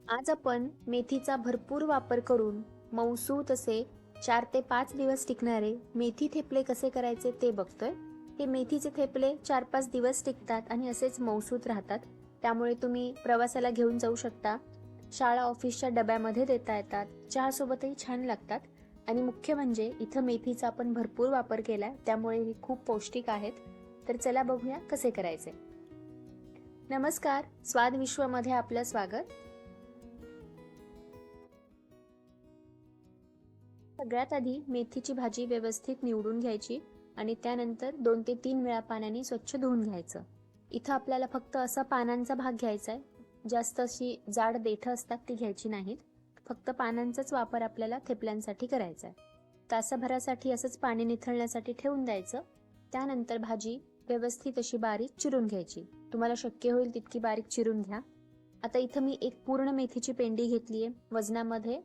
आज आपण मेथीचा भरपूर वापर करून मऊसूत असे 4 ते 5 दिवस टिकणारे मेथी थेपले कसे करायचे ते बघतोय. हे मेथीचे थेपले 4-5 दिवस टिकतात आणि असेच मऊसूत राहतात. त्यामुळे तुम्ही प्रवासाला घेऊन जाऊ शकता. शाळा ऑफिसच्या डब्यामध्ये देता येतात. चहासोबतही छान लागतात. आणि मुख्य म्हणजे इथं मेथीचा आपण भरपूर वापर केलाय, त्यामुळे हे खूप पौष्टिक आहेत. तर चला बघूया कसे करायचे. नमस्कार, स्वाद विश्वमध्ये आपलं स्वागत. सगळ्यात आधी मेथीची भाजी व्यवस्थित निवडून घ्यायची आणि त्यानंतर 2 ते 3 वेळा पाण्याने स्वच्छ धुवून घ्यायचं. इथं आपल्याला फक्त असा पानांचा भाग घ्यायचा आहे. जास्त अशी जाड देठं असतात ती घ्यायची नाहीत. फक्त पानांचाच वापर आपल्याला थेपल्यांसाठी करायचा आहे. तासाभरासाठी असंच पाणी निथळण्यासाठी ठेवून द्यायचं. त्यानंतर भाजी व्यवस्थित अशी बारीक चिरून घ्यायची. तुम्हाला शक्य होईल तितकी बारीक चिरून घ्या. आता इथं मी एक पूर्ण मेथीची पेंडी घेतली आहे. वजनामध्ये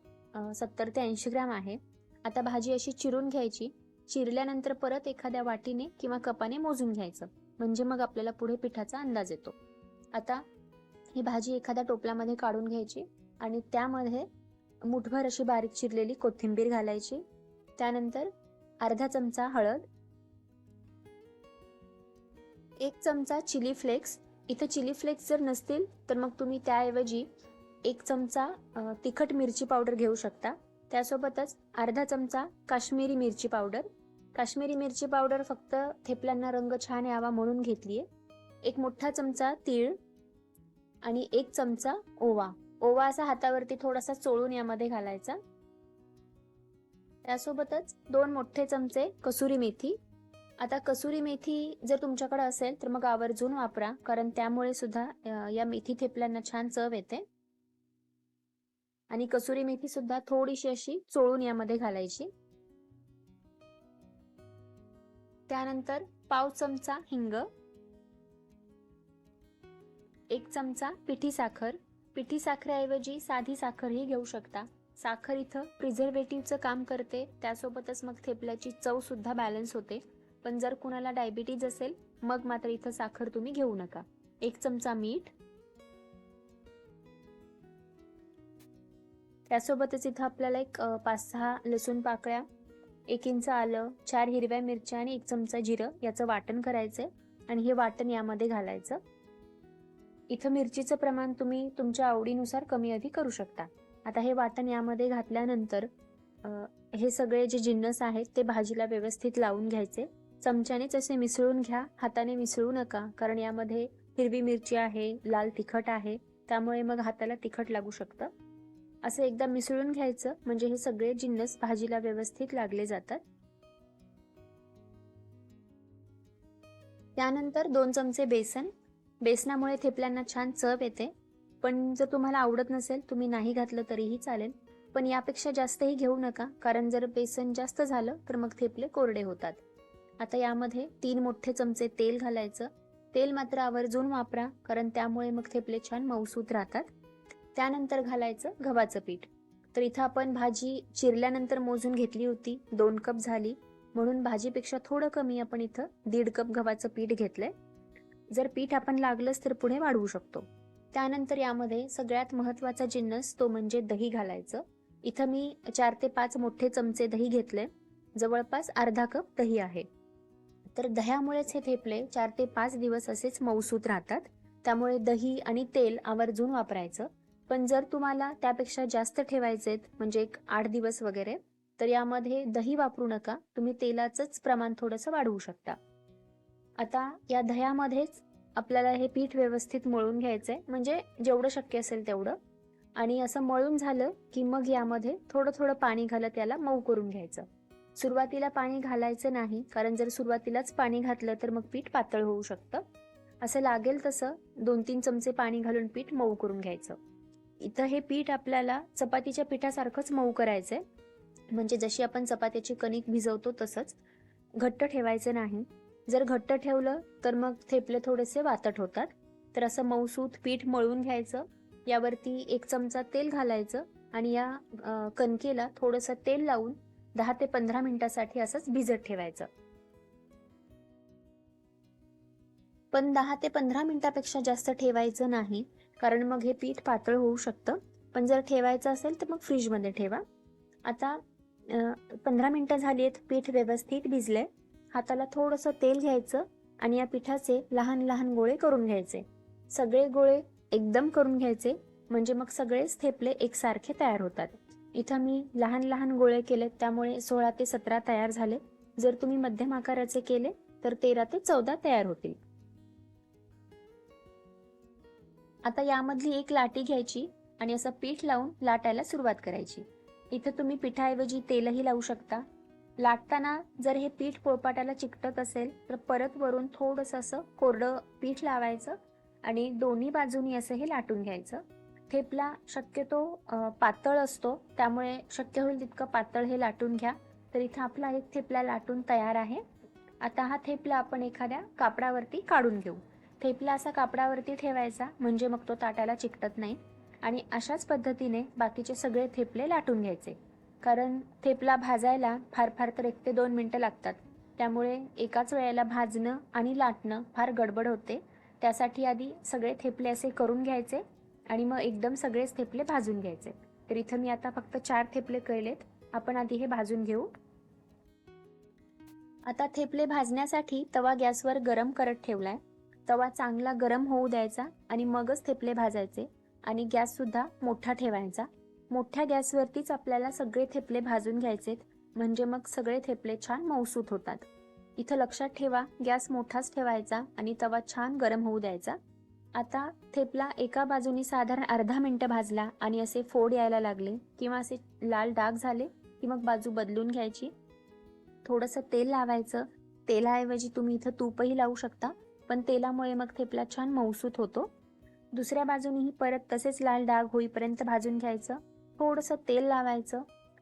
70 ते 80 ग्रॅम आहे. आता भाजी अशी चिरून घ्यायची. चिरल्यानंतर परत एखाद्या वाटीने किंवा कपाने मोजून घ्यायचं, म्हणजे मग आपल्याला पुढे पिठाचा अंदाज येतो. आता ही भाजी एखाद्या टोपल्यामध्ये काढून घ्यायची आणि त्यामध्ये मुठभर अशी बारीक चिरलेली कोथिंबीर घालायची. त्यानंतर अर्धा चमचा हळद, 1 चमचा चिली फ्लेक्स. इथं चिली फ्लेक्स जर नसतील तर मग तुम्ही त्याऐवजी 1 चमचा तिखट मिरची पावडर घेऊ शकता. त्यासोबतच अर्धा चमचा काश्मीरी मिरची पावडर. काश्मीरी मिरची पावडर फक्त थेपल्यांना रंग छान यावा म्हणून घेतलीये. 1 मोठा चमचा तीळ आणि 1 चमचा ओवा. ओवा असा हातावरती थोडासा चोळून यामध्ये घालायचा. त्यासोबतच 2 मोठे चमचे कसुरी मेथी. आता कसुरी मेथी जर तुमच्याकडे असेल तर मग आवर्जून वापरा, कारण त्यामुळे सुद्धा या मेथी थेपल्यांना छान चव येते. आणि कसुरी मेथी सुद्धा थोडीशी अशी चोळून यामध्ये घालायची. त्यानंतर पाव चमचा हिंग, 1 चमचा पिठी साखर. पिठी साखरेऐवजी साधी साखरही घेऊ शकता. साखर इथं प्रिझर्वेटिव्हचं काम करते, त्यासोबतच मग थेपल्याची चव सुद्धा बॅलन्स होते. पण जर कुणाला डायबिटीज असेल मग मात्र इथं साखर तुम्ही घेऊ नका. 1 चमचा मीठ. त्यासोबतच इथं आपल्याला एक 5-6 लसूण पाकळ्या, 1 इंच आलं, 4 हिरव्या मिरच्या आणि 1 चमचा जिरं याचं वाटण करायचंय आणि हे वाटण यामध्ये घालायचं. इथं मिरचीचं प्रमाण तुम्ही तुमच्या आवडीनुसार कमी अधिक करू शकता. आता हे वाटण यामध्ये घातल्यानंतर हे सगळे जे जिन्नस आहेत ते भाजीला व्यवस्थित लावून घ्यायचे. चमच्यानेच असे मिसळून घ्या, हाताने मिसळू नका, कारण यामध्ये हिरवी मिरची आहे, लाल तिखट आहे, त्यामुळे मग हाताला तिखट लागू शकतं. असं एकदा मिसळून घ्यायचं, म्हणजे हे सगळे जिन्नस भाजीला व्यवस्थित लागले जातात. त्यानंतर 2 चमचे बेसन. बेसनामुळे थेपल्यांना छान चव येते. पण जर तुम्हाला आवडत नसेल तुम्ही नाही घातलं तरीही चालेल, पण यापेक्षा जास्तही घेऊ नका, कारण जर बेसन जास्त झालं तर मग थेपले कोरडे होतात. आता यामध्ये 3 मोठे चमचे तेल घालायचं. तेल मात्र आवर्जून वापरा, कारण त्यामुळे मग थेपले छान मऊसूत राहतात. त्यानंतर घालायचं गव्हाचं पीठ. तर इथं आपण भाजी चिरल्यानंतर मोजून घेतली होती, 2 कप झाली, म्हणून भाजीपेक्षा थोडं कमी आपण इथं 1.5 कप गव्हाचं पीठ घेतलंय. जर पीठ आपण लागलंच तर पुढे वाढवू शकतो. त्यानंतर यामध्ये सगळ्यात महत्त्वाचा जिन्नस तो म्हणजे दही घालायचं. इथं मी 4 ते 5 मोठे चमचे दही घेतले, जवळपास अर्धा कप दही आहे. तर दह्यामुळेच हे थेपले 4 ते 5 दिवस असेच मऊसूत राहतात. त्यामुळे दही आणि तेल आवर्जून वापरायचं. पण जर तुम्हाला त्यापेक्षा जास्त ठेवायचेत, म्हणजे एक 8 दिवस वगैरे, तर यामध्ये दही वापरू नका, तुम्ही तेलाचंच प्रमाण थोडंसं वाढवू शकता. आता या दह्यामध्येच आपल्याला हे पीठ व्यवस्थित मळून घ्यायचंय, म्हणजे जेवढं शक्य असेल तेवढं. आणि असं मळून झालं की मग यामध्ये थोडं थोडं पाणी घालत याला मऊ करून घ्यायचं. सुरुवातीला पाणी घालायचं नाही, कारण जर सुरुवातीलाच पाणी घातलं तर मग पीठ पातळ होऊ शकतं. असं लागेल तसं 2-3 चमचे पाणी घालून पीठ मऊ करून घ्यायचं. इथं हे पीठ आपल्याला चपातीच्या पिठासारखंच मऊ करायचंय, म्हणजे जशी आपण चपात्याची कणिक भिजवतो तसंच. घट्ट ठेवायचं नाही. जर घट्ट ठेवलं तर मग थेपले थोडेसे वातट होतात. तर असं मऊसूत पीठ मळून घ्यायचं. यावरती 1 चमचा तेल घालायचं आणि या कणकेला थोडंसं तेल लावून 10 ते 15 मिनिटासाठी असंच भिजत ठेवायचं. पण 10 ते 15 मिनिटापेक्षा जास्त ठेवायचं नाही, कारण मग हे पीठ पातळ होऊ शकतं. पण जर ठेवायचं असेल तर मग फ्रीजमध्ये ठेवा. आता 15 मिनटं झाली आहेत, पीठ व्यवस्थित भिजलंय. हाताला थोडंसं तेल घ्यायचं आणि या पिठाचे लहान लहान गोळे करून घ्यायचे. सगळे गोळे एकदम करून घ्यायचे, म्हणजे मग सगळेच थेपले एकसारखे तयार होतात. इथं मी लहान लहान गोळे केलेत, त्यामुळे 16 ते 17 तयार झाले. जर तुम्ही मध्यम आकाराचे केले तर 13 ते 14 तयार होतील. आता यामधली एक लाटी घ्यायची आणि असं पीठ लावून लाटायला सुरुवात करायची. इथं तुम्ही पिठाऐवजी तेलही लावू शकता. लाटताना जर हे पीठ पोळपाटाला चिकटत असेल तर परत वरून थोडंसं असं कोरडं पीठ लावायचं आणि दोन्ही बाजूनी असं हे लाटून घ्यायचं. थेपला शक्यतो पातळ असतो, त्यामुळे शक्य होईल तितकं पातळ हे लाटून घ्या. तर इथं आपला एक थेपला लाटून तयार आहे. आता हा थेपला आपण एखाद्या कापडावरती काढून घेऊ. थेपला असा कापडावरती ठेवायचा, म्हणजे मग तो ताटाला चिकटत नाही. आणि अशाच पद्धतीने बाकीचे सगळे थेपले लाटून घ्यायचे, कारण थेपला भाजायला फार फार तर 1 ते 2 मिनटं लागतात. त्यामुळे एकाच वेळेला भाजणं आणि लाटणं फार गडबड होते. त्यासाठी आधी सगळे थेपले असे करून घ्यायचे आणि मग एकदम सगळेच थेपले भाजून घ्यायचे. तर इथं मी आता फक्त 4 थेपले केलेत. आपण आधी हे भाजून घेऊ. आता थेपले भाजण्यासाठी तवा गॅसवर गरम करत ठेवलाय. तवा चांगला गरम होऊ द्यायचा आणि मगच थेपले भाजायचे आणि गॅस सुद्धा मोठा ठेवायचा. मोठ्या गॅसवरतीच आपल्याला सगळे थेपले भाजून घ्यायचेत, म्हणजे मग सगळे थेपले छान मऊसूत होतात. इथं लक्षात ठेवा, गॅस मोठाच ठेवायचा आणि तवा छान गरम होऊ द्यायचा. आता थेपला एका बाजूनी साधारण अर्धा मिनिट भाजला आणि असे फोड यायला लागले किंवा असे लाल डाग झाले की मग बाजू बदलून घ्यायची. थोडंसं तेल लावायचं. तेलाऐवजी तुम्ही इथं तूपही लावू शकता, पण तेलामुळे मग थेपला छान मऊसूत होतो. दुसऱ्या बाजूनेही परत तसेच लाल डाग होईपर्यंत भाजून घ्यायचं. थोडंसं तेल लावायचं.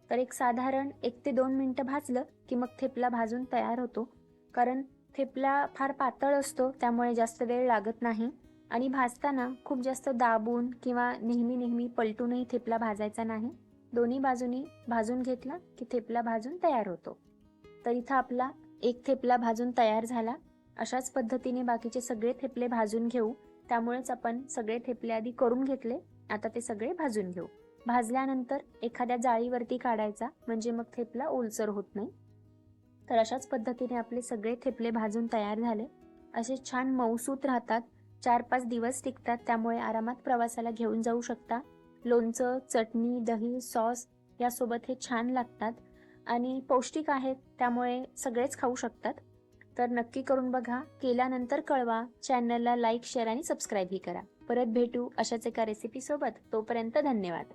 तर एक साधारण 1 ते 2 मिनिटं भाजलं की मग थेपला भाजून तयार होतो. कारण थेपला फार पातळ असतो, त्यामुळे जास्त वेळ लागत नाही आणि भाजताना खूप जास्त दाबून किंवा नेहमी नेहमी पलटूनही थेपला भाजायचा नाही. दोन्ही बाजूनी भाजून घेतला की थेपला भाजून तयार होतो. तर इथं आपला एक थेपला भाजून तयार झाला. अशाच पद्धतीने बाकीचे सगळे थेपले भाजून घेऊ. त्यामुळेच आपण सगळे थेपले आधी करून घेतले. आता ते सगळे भाजून घेऊ. भाजल्यानंतर एखाद्या जाळीवरती काढायचा, म्हणजे मग थेपला ओलसर होत नाही. तर अशाच पद्धतीने आपले सगळे थेपले भाजून तयार झाले. असे छान मऊसूत राहतात. 4-5 दिवस टिकतात, त्यामुळे आरामात प्रवासाला घेऊन जाऊ शकता. लोणचं, चटणी, दही, सॉस यासोबत हे छान लागतात आणि पौष्टिक आहेत, त्यामुळे सगळेच खाऊ शकतात. तर नक्की करून बघा. केल्यानंतर कळवा. चॅनलला लाईक, शेअर आणि सबस्क्राईबही करा. परत भेटू अशाच एका रेसिपीसोबत. तोपर्यंत धन्यवाद.